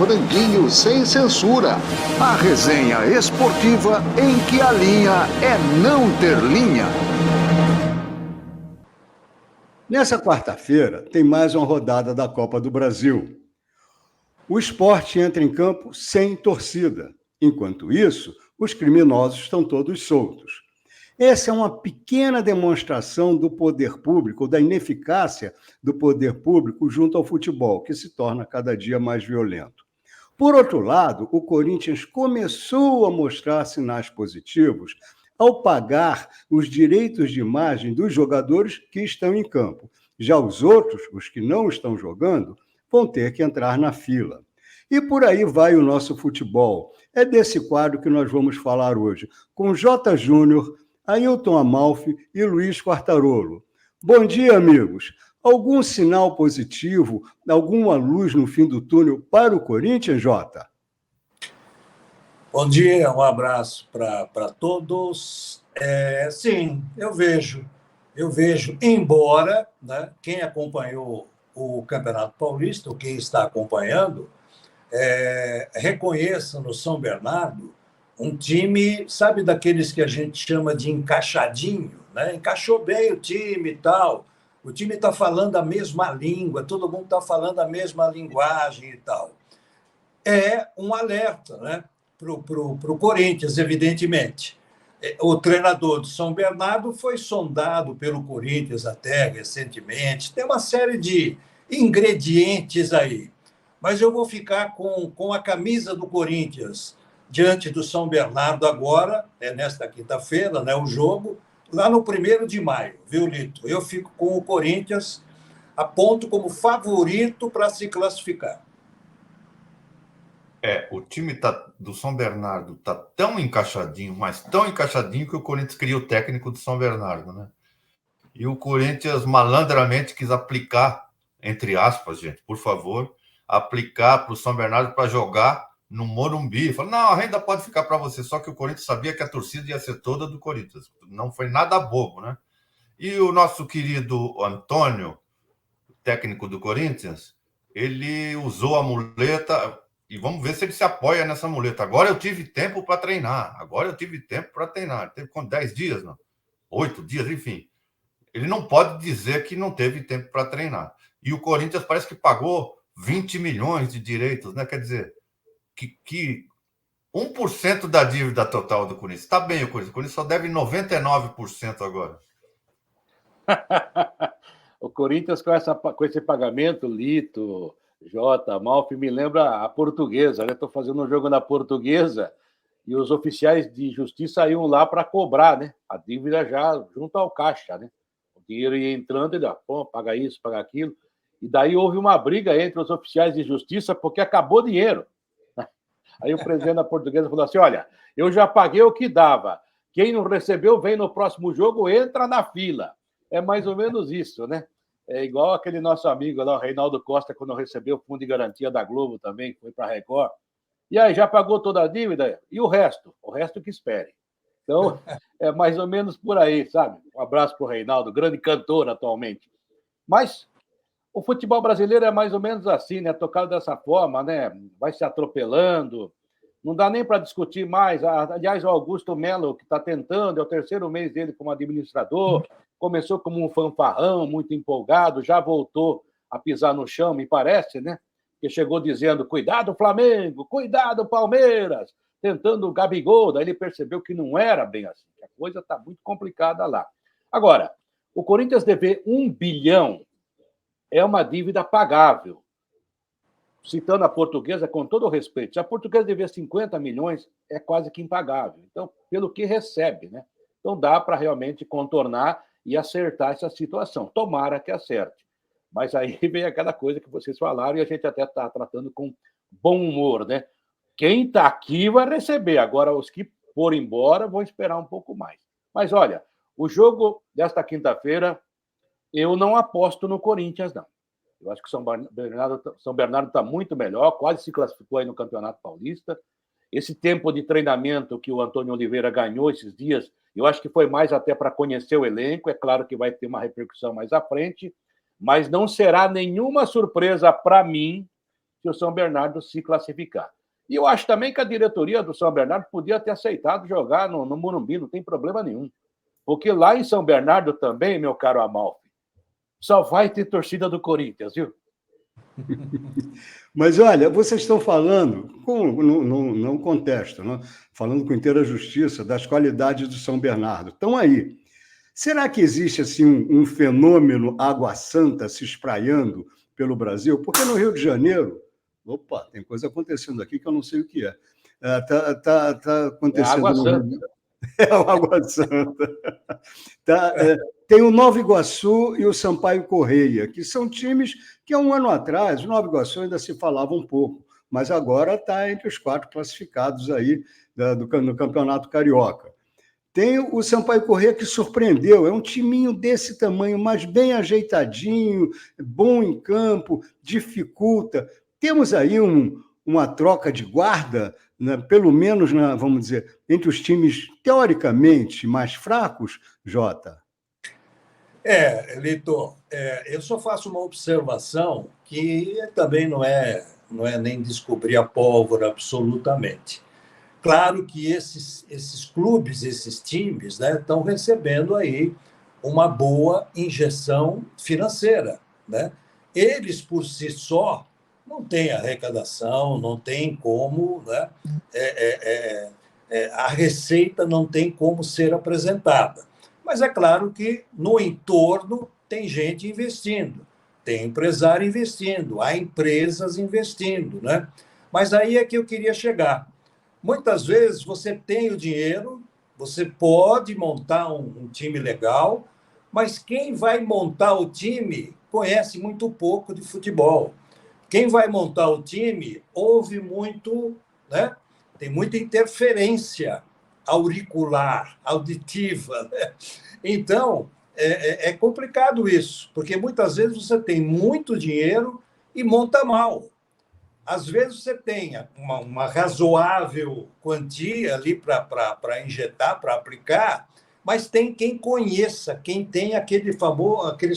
franguinho sem censura. A resenha esportiva em que a linha é não ter linha. Nessa quarta-feira, tem mais uma rodada da Copa do Brasil. O Sport entra em campo sem torcida. Enquanto isso, os criminosos estão todos soltos. Essa é uma pequena demonstração do poder público, da ineficácia do poder público junto ao futebol, que se torna cada dia mais violento. Por outro lado, o Corinthians começou a mostrar sinais positivos ao pagar os direitos de imagem dos jogadores que estão em campo. Já os outros, os que não estão jogando, vão ter que entrar na fila. E por aí vai o nosso futebol. É desse quadro que nós vamos falar hoje, com J. Júnior, Ailton Amalfi e Luiz Quartarolo. Bom dia, amigos. Algum sinal positivo, alguma luz no fim do túnel para o Corinthians, Jota? Bom dia, um abraço para todos. Sim, eu vejo, embora, né, quem acompanhou o Campeonato Paulista, ou quem está acompanhando, reconheça no São Bernardo um time, sabe, daqueles que a gente chama de encaixadinho, né? Encaixou bem o time e tal, o time está falando a mesma língua, todo mundo está falando a mesma linguagem e tal. É um alerta, né, para o Corinthians, evidentemente. O treinador do São Bernardo foi sondado pelo Corinthians até recentemente, tem uma série de ingredientes aí. Mas eu vou ficar com a camisa do Corinthians diante do São Bernardo agora, nesta quinta-feira, né, o jogo, lá no 1º de maio, viu, Lito? Eu fico com o Corinthians, aponto como favorito para se classificar. O time do São Bernardo está tão encaixadinho, mas tão encaixadinho que o Corinthians cria o técnico do São Bernardo, né? E o Corinthians malandramente quis aplicar, entre aspas, gente, por favor, aplicar para o São Bernardo para jogar no Morumbi. Falou, não, a renda pode ficar para você, só que o Corinthians sabia que a torcida ia ser toda do Corinthians. Não foi nada bobo, né? E o nosso querido Antônio, técnico do Corinthians, ele usou a muleta, e vamos ver se ele se apoia nessa muleta. Agora eu tive tempo para treinar. Teve com 10 dias, não? 8 dias, enfim. Ele não pode dizer que não teve tempo para treinar. E o Corinthians parece que pagou 20 milhões de direitos, né? Quer dizer, que 1% da dívida total do Corinthians. Está bem o Corinthians só deve 99% agora. O Corinthians com esse pagamento, Lito, Jota, Malfi, me lembra a Portuguesa, né? Estou fazendo um jogo na Portuguesa e os oficiais de justiça iam lá para cobrar, né? A dívida já junto ao caixa, né? O dinheiro ia entrando e paga isso, paga aquilo. E daí houve uma briga entre os oficiais de justiça porque acabou o dinheiro. Aí o presidente da Portuguesa falou assim, olha, eu já paguei o que dava. Quem não recebeu, vem no próximo jogo, entra na fila. É mais ou menos isso, né? É igual aquele nosso amigo lá, o Reinaldo Costa, quando recebeu o fundo de garantia da Globo também, que foi para a Record. E aí, já pagou toda a dívida? E o resto? O resto que espere. Então, é mais ou menos por aí, sabe? Um abraço para o Reinaldo, grande cantor atualmente. Mas o futebol brasileiro é mais ou menos assim, né? Tocado dessa forma, né? Vai se atropelando. Não dá nem para discutir mais. Aliás, o Augusto Melo, que está tentando, é o 3º mês dele como administrador, começou como um fanfarrão, muito empolgado, já voltou a pisar no chão, me parece, né? Que chegou dizendo, cuidado Flamengo, cuidado Palmeiras, tentando o Gabigol, daí ele percebeu que não era bem assim, que a coisa está muito complicada lá. Agora, o Corinthians dever 1 bilhão é uma dívida pagável. Citando a Portuguesa, com todo o respeito, se a Portuguesa dever 50 milhões, é quase que impagável. Então, pelo que recebe, né? Então, dá para realmente contornar e acertar essa situação. Tomara que acerte. Mas aí vem aquela coisa que vocês falaram e a gente até está tratando com bom humor, né? Quem está aqui vai receber. Agora, os que forem embora vão esperar um pouco mais. Mas, olha, o jogo desta quinta-feira, eu não aposto no Corinthians, não. Eu acho que o São Bernardo está muito melhor, quase se classificou aí no Campeonato Paulista. Esse tempo de treinamento que o Antônio Oliveira ganhou esses dias, eu acho que foi mais até para conhecer o elenco. É claro que vai ter uma repercussão mais à frente, mas não será nenhuma surpresa para mim se o São Bernardo se classificar. E eu acho também que a diretoria do São Bernardo podia ter aceitado jogar no Morumbi, não tem problema nenhum. Porque lá em São Bernardo também, meu caro Amalfi, só vai ter torcida do Corinthians, viu? Mas, olha, vocês estão falando, não contesto, não, falando com inteira justiça, das qualidades do São Bernardo. Estão aí. Será que existe assim, um fenômeno Água Santa se espraiando pelo Brasil? Porque no Rio de Janeiro, opa, tem coisa acontecendo aqui que eu não sei o que é. Tá acontecendo. Água Santa. É o Água Santa. Tem o Nova Iguaçu e o Sampaio Correia, que são times que há um ano atrás, o Nova Iguaçu ainda se falava um pouco, mas agora está entre os 4 classificados aí no Campeonato Carioca. Tem o Sampaio Correia que surpreendeu, é um timinho desse tamanho, mas bem ajeitadinho, bom em campo, dificulta. Temos aí uma troca de guarda, né, pelo menos, vamos dizer, entre os times teoricamente mais fracos, Jota? Litor, eu só faço uma observação que também não é nem descobrir a pólvora absolutamente. Claro que esses clubes, esses times, né, estão recebendo aí uma boa injeção financeira, né? Eles, por si só, não têm arrecadação, não tem como, né? A receita não tem como ser apresentada. Mas é claro que no entorno tem gente investindo, tem empresário investindo, há empresas investindo, né? Mas aí é que eu queria chegar. Muitas vezes você tem o dinheiro, você pode montar um time legal, mas quem vai montar o time conhece muito pouco de futebol. Quem vai montar o time ouve muito, né? Tem muita interferência auricular, auditiva, né? Então, é complicado isso, porque muitas vezes você tem muito dinheiro e monta mal. Às vezes você tem uma razoável quantia ali para injetar, para aplicar, mas tem quem conheça, quem tem aqueles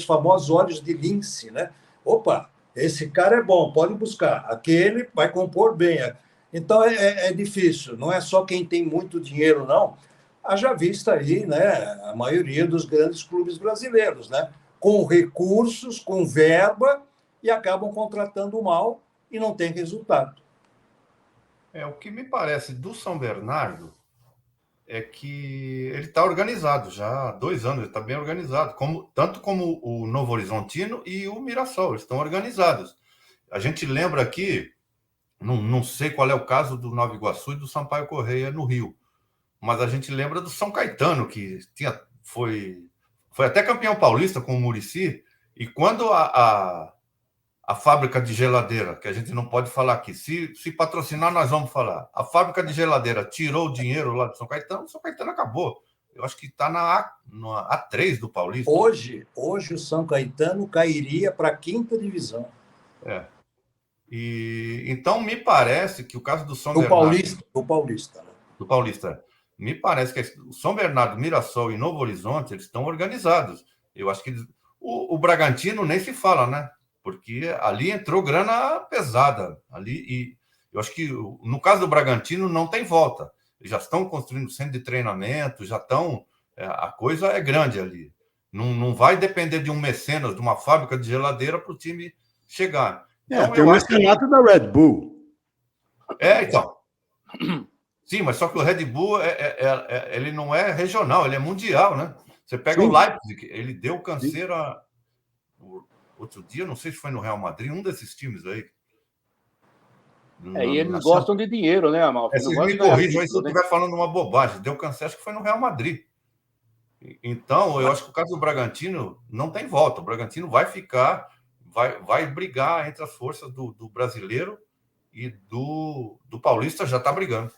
famosos olhos de lince, né? Opa, esse cara é bom, pode buscar. Aquele vai compor bem. Então, é difícil. Não é só quem tem muito dinheiro, não. Haja vista aí, né, a maioria dos grandes clubes brasileiros, né? Com recursos, com verba, e acabam contratando mal e não tem resultado. O que me parece do São Bernardo é que ele está organizado já há 2 anos, ele está bem organizado, tanto como o Novo Horizontino e o Mirassol, eles estão organizados. A gente lembra aqui, não sei qual é o caso do Nova Iguaçu e do Sampaio Correia no Rio, mas a gente lembra do São Caetano, que foi até campeão paulista com o Muricy, e quando a fábrica de geladeira, que a gente não pode falar aqui, se patrocinar, nós vamos falar. A fábrica de geladeira tirou o dinheiro lá do São Caetano, o São Caetano acabou. Eu acho que está na A3 do Paulista. Hoje o São Caetano cairia para a 5ª divisão. E então me parece que o caso do São Bernardo... Do Paulista. Né? Do Paulista. Me parece que o São Bernardo, Mirassol e Novo Horizonte, eles estão organizados. Eu acho que o Bragantino nem se fala, né? Porque ali entrou grana pesada. E eu acho que, no caso do Bragantino, não tem volta. Eles já estão construindo centro de treinamento, já estão... a coisa é grande ali. Não vai depender de um mecenas, de uma fábrica de geladeira para o time chegar. Então, tem o mecenato da Red Bull. Então. Sim, mas só que o Red Bull ele não é regional, ele é mundial, né? Você pega o Leipzig, ele deu canseira... Outro dia, não sei se foi no Real Madrid, um desses times aí. E eles gostam de dinheiro, né, Amalfi? Vocês me corrijam aí se eu estiver falando uma bobagem. Deu câncer, acho que foi no Real Madrid. Então, eu acho que o caso do Bragantino não tem volta. O Bragantino vai ficar, vai brigar entre as forças do brasileiro e do paulista, já está brigando.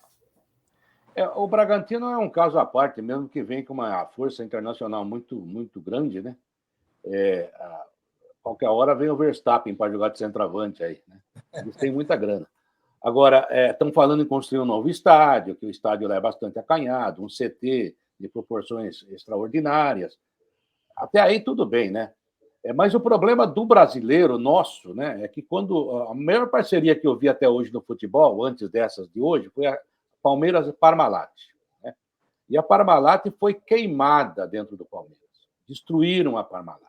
O Bragantino é um caso à parte, mesmo que vem com uma força internacional muito, muito grande, né? Qualquer hora vem o Verstappen para jogar de centroavante aí, né? Eles têm muita grana. Agora, estão falando em construir um novo estádio, que o estádio lá é bastante acanhado, um CT de proporções extraordinárias. Até aí tudo bem, né? Mas o problema do brasileiro nosso, né, é que quando a maior parceria que eu vi até hoje no futebol, antes dessas de hoje, foi a Palmeiras e Parmalat, né? E a Parmalat foi queimada dentro do Palmeiras. Destruíram a Parmalat.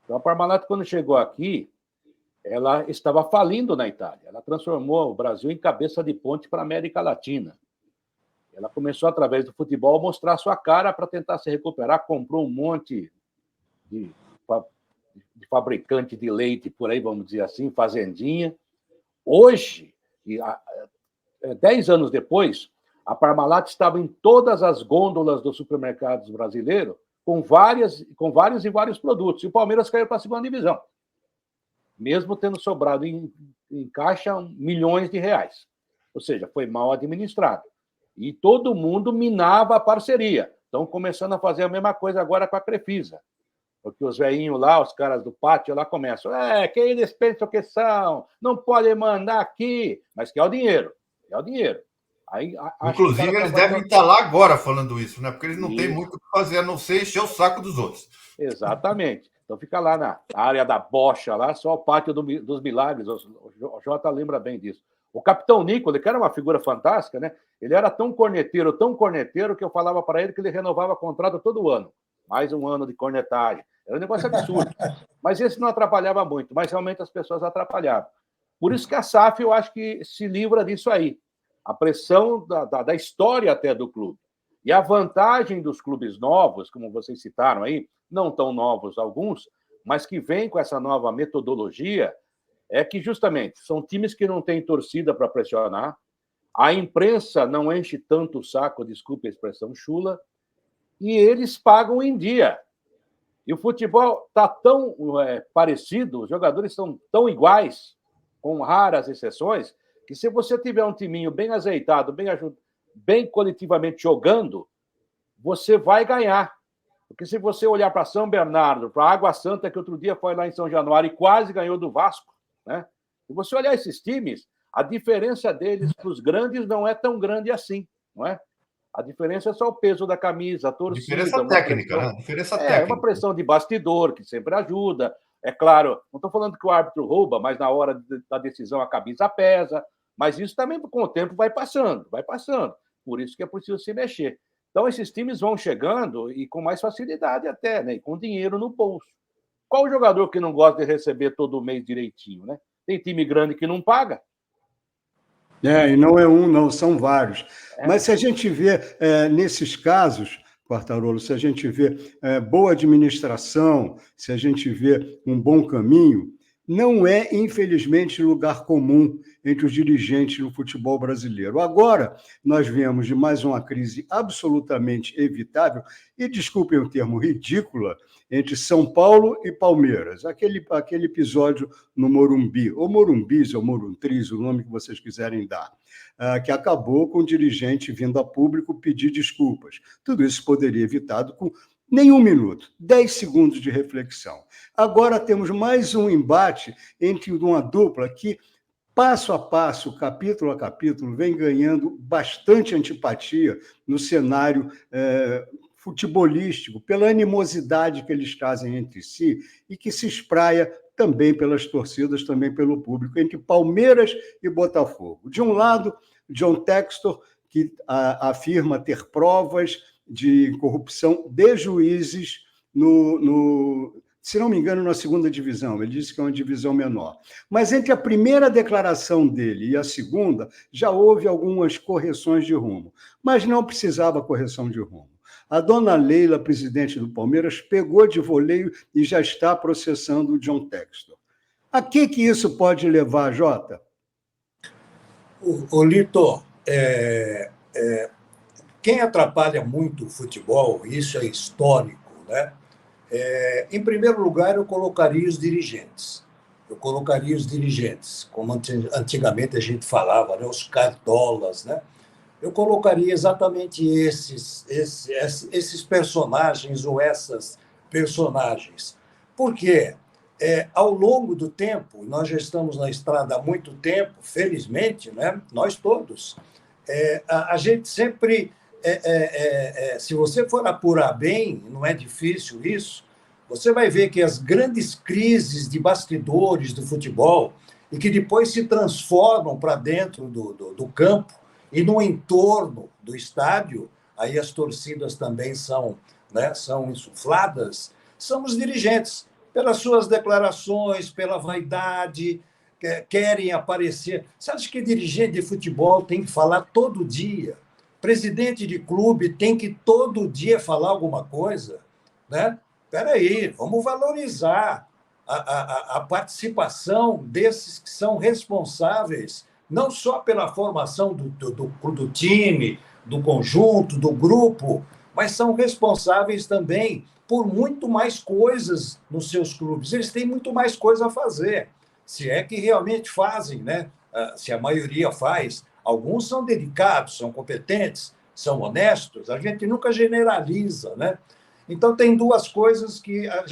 Então, a Parmalat, quando chegou aqui, ela estava falindo na Itália. Ela transformou o Brasil em cabeça de ponte para a América Latina. Ela começou, através do futebol, a mostrar sua cara para tentar se recuperar, comprou um monte de fabricante de leite, por aí, vamos dizer assim, fazendinha. Hoje, 10 anos depois, a Parmalat estava em todas as gôndolas dos supermercados brasileiros, com vários e vários produtos. E o Palmeiras caiu para a segunda divisão, mesmo tendo sobrado em caixa milhões de reais. Ou seja, foi mal administrado. E todo mundo minava a parceria. Estão começando a fazer a mesma coisa agora com a Crefisa. Porque os velhinhos lá, os caras do pátio lá começam, quem eles pensam que são? Não podem mandar aqui. Mas quer o dinheiro. Quer o dinheiro. Aí, inclusive, eles devem estar lá agora falando isso, né? Porque eles não têm muito o que fazer, a não ser encher o saco dos outros. Exatamente. Então fica lá na área da bocha, lá, só o pátio dos milagres. O Jota lembra bem disso. O Capitão Nicola, que era uma figura fantástica, né? Ele era tão corneteiro, que eu falava para ele que ele renovava contrato todo ano. Mais um ano de cornetagem. Era um negócio absurdo. Mas esse não atrapalhava muito, mas realmente as pessoas atrapalhavam. Por isso que a SAF, eu acho que se livra disso aí. A pressão da história até do clube. E a vantagem dos clubes novos, como vocês citaram aí, não tão novos alguns, mas que vêm com essa nova metodologia, é que justamente são times que não têm torcida para pressionar, a imprensa não enche tanto o saco, desculpe a expressão chula, e eles pagam em dia. E o futebol está tão parecido, os jogadores são tão iguais, com raras exceções, que se você tiver um timinho bem azeitado, bem coletivamente jogando, você vai ganhar. Porque se você olhar para São Bernardo, para a Água Santa, que outro dia foi lá em São Januário e quase ganhou do Vasco, né? Se você olhar esses times, a diferença deles para os grandes não é tão grande assim, não é? A diferença é só o peso da camisa, a torcida. Diferença técnica, pressão, né? Diferença técnica. Uma pressão de bastidor, que sempre ajuda. É claro, não estou falando que o árbitro rouba, mas na hora da decisão a camisa pesa. Mas isso também, com o tempo, vai passando. Por isso que é preciso se mexer. Então, esses times vão chegando e com mais facilidade até, né? E com dinheiro no bolso. Qual o jogador que não gosta de receber todo mês direitinho, né? Tem time grande que não paga. E não é um, não, são vários. Mas se a gente vê, nesses casos, Quartarolo, se a gente vê boa administração, se a gente vê um bom caminho, não é, infelizmente, lugar comum entre os dirigentes do futebol brasileiro. Agora, nós viemos de mais uma crise absolutamente evitável, e, desculpem o termo, ridícula, entre São Paulo e Palmeiras. Aquele episódio no Morumbi, ou Morumbis, ou Moruntris, o nome que vocês quiserem dar, que acabou com o dirigente vindo a público pedir desculpas. Tudo isso poderia evitado com nem 1 minuto, 10 segundos de reflexão. Agora temos mais um embate entre uma dupla que, passo a passo, capítulo a capítulo, vem ganhando bastante antipatia no cenário futebolístico, pela animosidade que eles trazem entre si e que se espraia também pelas torcidas, também pelo público, entre Palmeiras e Botafogo. De um lado, John Textor, que afirma ter provas de corrupção de juízes se não me engano, na segunda divisão. Ele disse que é uma divisão menor. Mas entre a primeira declaração dele e a segunda, já houve algumas correções de rumo. Mas não precisava correção de rumo. A dona Leila, presidente do Palmeiras, pegou de voleio e já está processando o John Textor. A que isso pode levar, Jota? Lito, quem atrapalha muito o futebol, isso é histórico, né? Em primeiro lugar, eu colocaria os dirigentes. Como antigamente a gente falava, né? Os cartolas, né? Eu colocaria exatamente esses personagens ou essas personagens. Por quê? Ao longo do tempo, nós já estamos na estrada há muito tempo, felizmente, né? Nós todos, a gente sempre... se você for apurar bem, não é difícil isso, você vai ver que as grandes crises de bastidores do futebol e que depois se transformam para dentro do campo e no entorno do estádio, aí as torcidas também são, né, são insufladas, são os dirigentes, pelas suas declarações, pela vaidade, querem aparecer. Você acha que dirigente de futebol tem que falar todo dia? Presidente de clube tem que todo dia falar alguma coisa? Né? Espera aí, vamos valorizar a participação desses que são responsáveis não só pela formação do time, do conjunto, do grupo, mas são responsáveis também por muito mais coisas nos seus clubes. Eles têm muito mais coisa a fazer, se é que realmente fazem, né? Se a maioria faz. Alguns são dedicados, são competentes, são honestos, a gente nunca generaliza, né? Então, tem duas coisas que a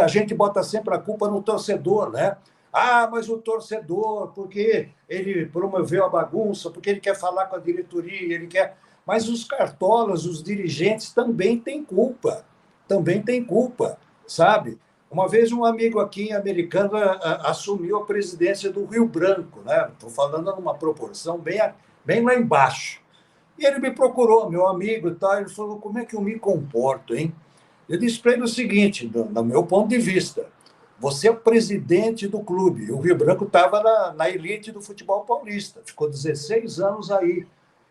gente bota sempre a culpa no torcedor, né? Ah, mas o torcedor, porque ele promoveu a bagunça, porque ele quer falar com a diretoria, ele quer... Mas os cartolas, os dirigentes também têm culpa, sabe? Uma vez um amigo aqui em Americana assumiu a presidência do Rio Branco, né? Estou falando numa proporção bem lá embaixo. E ele me procurou, meu amigo e tal, ele falou, como é que eu me comporto, hein? Eu disse para ele o seguinte, do meu ponto de vista, você é o presidente do clube, o Rio Branco estava na elite do futebol paulista, ficou 16 anos aí.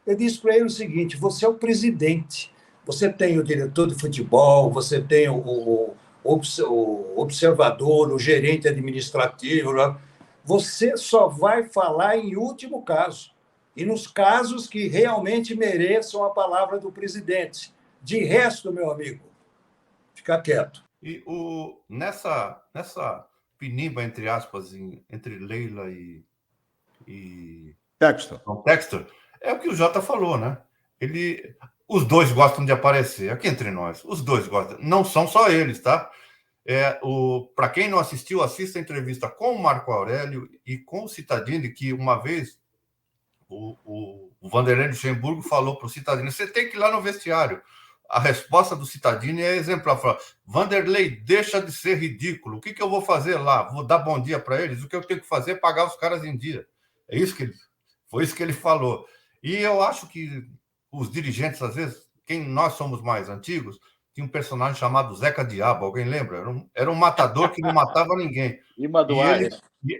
Eu disse para ele o seguinte, você é o presidente, você tem o diretor de futebol, você tem o observador, o gerente administrativo, você só vai falar em último caso, e nos casos que realmente mereçam a palavra do presidente. De resto, meu amigo, fica quieto. E nessa pinimba, entre aspas, entre Leila e Textor, é o que o Jota falou, né? Os dois gostam de aparecer, aqui entre nós, os dois gostam, não são só eles, tá? Para quem não assistiu, assista a entrevista com o Marco Aurélio e com o Cittadini, que uma vez o Vanderlei Luxemburgo falou para o Cittadini, você tem que ir lá no vestiário. A resposta do Cittadini é exemplar. Fala, Vanderlei, deixa de ser ridículo. O que eu vou fazer lá? Vou dar bom dia para eles? O que eu tenho que fazer é pagar os caras em dia. Foi isso que ele falou. E eu acho que os dirigentes, às vezes, nós somos mais antigos, tinha um personagem chamado Zeca Diabo, alguém lembra? Era um matador que não matava ninguém. E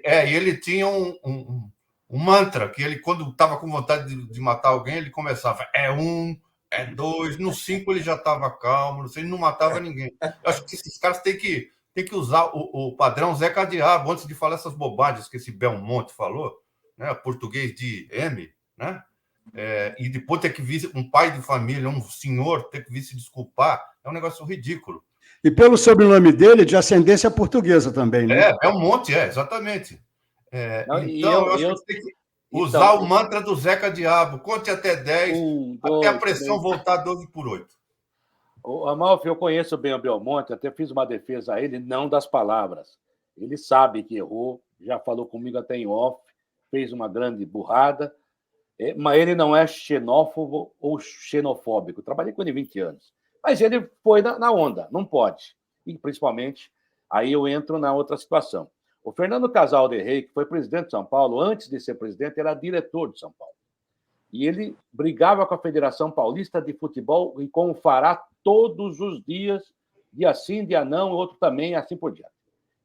ele tinha um mantra, que ele, quando estava com vontade de matar alguém, ele começava, é 1, é 2, no 5 ele já estava calmo, ele não matava ninguém. Eu acho que esses caras têm que usar o padrão Zeca Diabo, antes de falar essas bobagens que esse Belmonte falou, né? Português de M, né? E depois ter que vir um pai de família, um senhor, ter que vir se desculpar, é um negócio ridículo. E pelo sobrenome dele, de ascendência portuguesa também, né? Belmonte, exatamente. Então, eu acho que tem que usar o mantra do Zeca Diabo, conte até 10, até a pressão voltar 12 por 8. Amalfi, eu conheço bem o Belmonte, até fiz uma defesa a ele, não das palavras. Ele sabe que errou, já falou comigo até em off, fez uma grande burrada, mas ele não é xenófobo ou xenofóbico. Trabalhei com ele 20 anos. Mas ele foi na onda, não pode. E, principalmente, aí eu entro na outra situação. O Fernando Casal de Rey, que foi presidente de São Paulo, antes de ser presidente, era diretor de São Paulo. E ele brigava com a Federação Paulista de Futebol e com o Fará todos os dias, dia sim, dia não, outro também, assim por diante.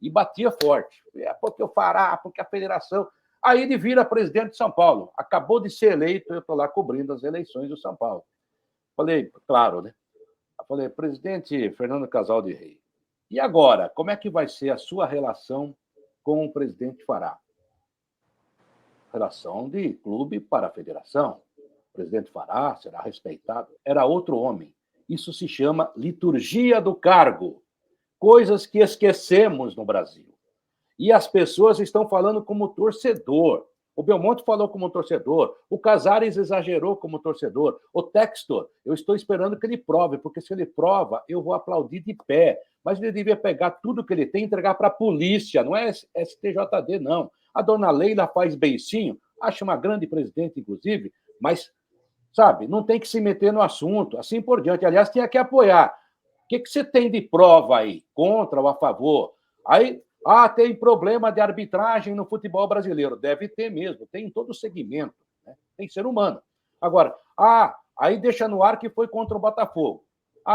E batia forte. Porque o Fará, porque a Federação... Aí ele vira presidente de São Paulo. Acabou de ser eleito, eu estou lá cobrindo as eleições do São Paulo. Falei, claro, né? Eu falei, presidente Fernando Casal de Rey, e agora, como é que vai ser a sua relação com o presidente Fará? Relação de clube para a federação. O presidente Fará será respeitado. Era outro homem. Isso se chama liturgia do cargo. Coisas que esquecemos no Brasil. E as pessoas estão falando como torcedor. O Belmonte falou como torcedor. O Casares exagerou como torcedor. O Textor, eu estou esperando que ele prove, porque se ele prova, eu vou aplaudir de pé. Mas ele devia pegar tudo que ele tem e entregar para a polícia, não é STJD, não. A dona Leila faz beicinho, acho uma grande presidente, inclusive, mas, sabe, não tem que se meter no assunto, assim por diante. Aliás, tinha que apoiar. que você tem de prova aí, contra ou a favor? Aí, tem problema de arbitragem no futebol brasileiro. Deve ter mesmo, tem em todo segmento, né? Tem ser humano. Agora, aí deixa no ar que foi contra o Botafogo.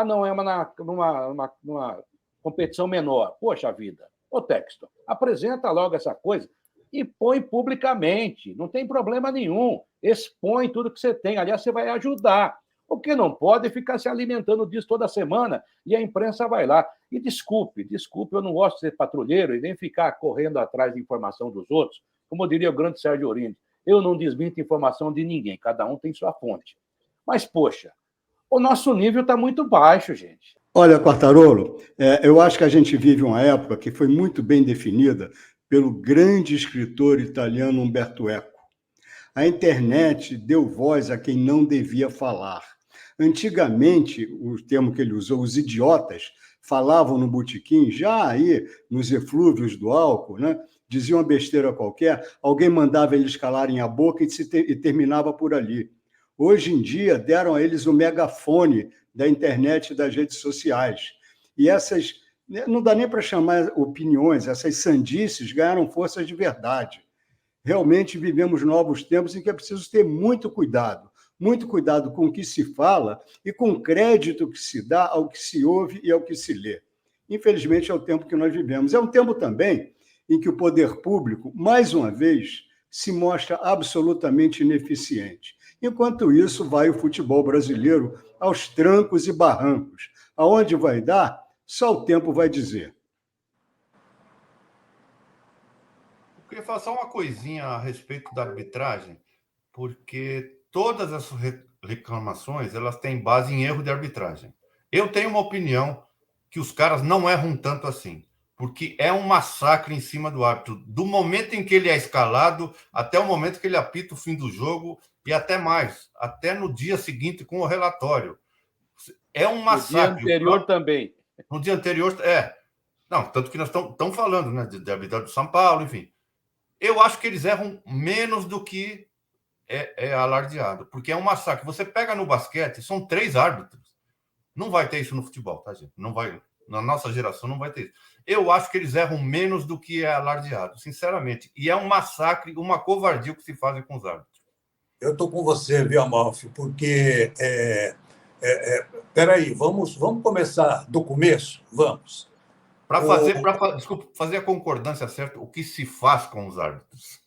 Não, é numa competição menor. Poxa vida. Ô, Texton, apresenta logo essa coisa e põe publicamente. Não tem problema nenhum. Expõe tudo que você tem. Aliás, você vai ajudar. O que não pode é ficar se alimentando disso toda semana e a imprensa vai lá. E desculpe, eu não gosto de ser patrulheiro e nem ficar correndo atrás de informação dos outros. Como diria o grande Sérgio Orinde, eu não desminto informação de ninguém, cada um tem sua fonte. Mas, poxa, o nosso nível está muito baixo, gente. Olha, Quartarolo, eu acho que a gente vive uma época que foi muito bem definida pelo grande escritor italiano Umberto Eco. A internet deu voz a quem não devia falar. Antigamente, o termo que ele usou, os idiotas, falavam no botequim, já aí nos eflúvios do álcool, né? Diziam uma besteira qualquer, alguém mandava eles calarem a boca e terminava por ali. Hoje em dia, deram a eles o megafone da internet e das redes sociais. E essas, não dá nem para chamar opiniões, essas sandices ganharam força de verdade. Realmente vivemos novos tempos em que é preciso ter muito cuidado com o que se fala e com o crédito que se dá ao que se ouve e ao que se lê. Infelizmente, é o tempo que nós vivemos. É um tempo também em que o poder público, mais uma vez, se mostra absolutamente ineficiente. Enquanto isso, vai o futebol brasileiro aos trancos e barrancos. Aonde vai dar, só o tempo vai dizer. Eu queria falar só uma coisinha a respeito da arbitragem, porque todas essas reclamações elas têm base em erro de arbitragem. Eu tenho uma opinião que os caras não erram tanto assim, porque é um massacre em cima do árbitro, do momento em que ele é escalado até o momento que ele apita o fim do jogo e até mais, até no dia seguinte com o relatório. É um massacre. No dia anterior também. No dia anterior, Não, tanto que nós estamos falando, né, de arbitragem do São Paulo, enfim. Eu acho que eles erram menos do que é alardeado, porque é um massacre. Você pega no basquete, são 3 árbitros. Não vai ter isso no futebol, tá, gente? Não vai. Na nossa geração não vai ter isso. Eu acho que eles erram menos do que é alardeado, sinceramente. E é um massacre, uma covardia que se fazem com os árbitros. Eu estou com você, viu, Amalfi? Porque... Peraí, vamos começar do começo? Vamos. Para fazer a concordância certa, o que se faz com os árbitros?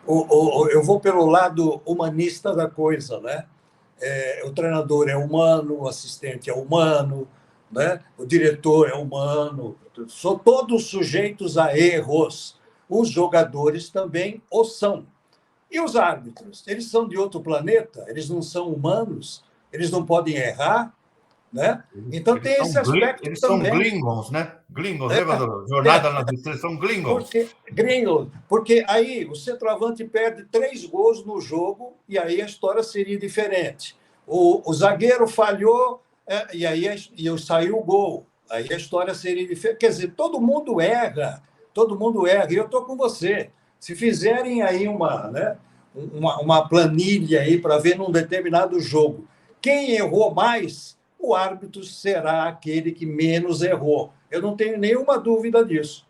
Eu vou pelo lado humanista da coisa, né? O treinador é humano, o assistente é humano, né? O diretor é humano, são todos sujeitos a erros. Os jogadores também o são. E os árbitros? Eles são de outro planeta? Eles não são humanos? Eles não podem errar? Né? Então eles tem esse aspecto eles também. São Glingons, né? Glingons, lembra da Jornada nas Estrelas? São Glingons. Porque aí o centroavante perde 3 gols no jogo e aí a história seria diferente. O zagueiro falhou e aí saiu o gol. Aí a história seria diferente. Quer dizer, todo mundo erra. E eu estou com você. Se fizerem aí uma planilha aí para ver num determinado jogo quem errou mais, o árbitro será aquele que menos errou. Eu não tenho nenhuma dúvida disso.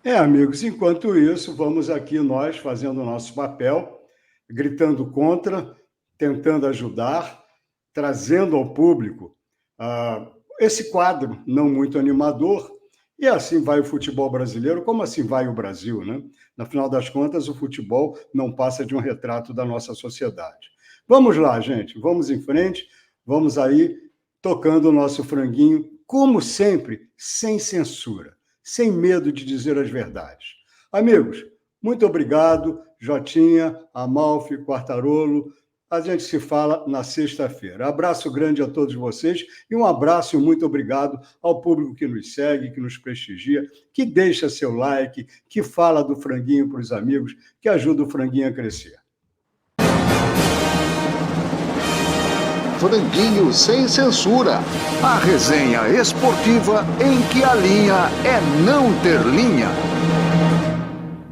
Amigos, enquanto isso, vamos aqui nós fazendo o nosso papel, gritando contra, tentando ajudar, trazendo ao público esse quadro não muito animador, e assim vai o futebol brasileiro, como assim vai o Brasil, né? No final das contas, o futebol não passa de um retrato da nossa sociedade. Vamos lá, gente, vamos em frente, vamos aí tocando o nosso franguinho, como sempre, sem censura, sem medo de dizer as verdades. Amigos, muito obrigado, Jotinha, Amalfi, Quartarolo. A gente se fala na sexta-feira. Abraço grande a todos vocês e um abraço e muito obrigado ao público que nos segue, que nos prestigia, que deixa seu like, que fala do franguinho para os amigos, que ajuda o franguinho a crescer. Franguinho sem censura. A resenha esportiva em que a linha é não ter linha.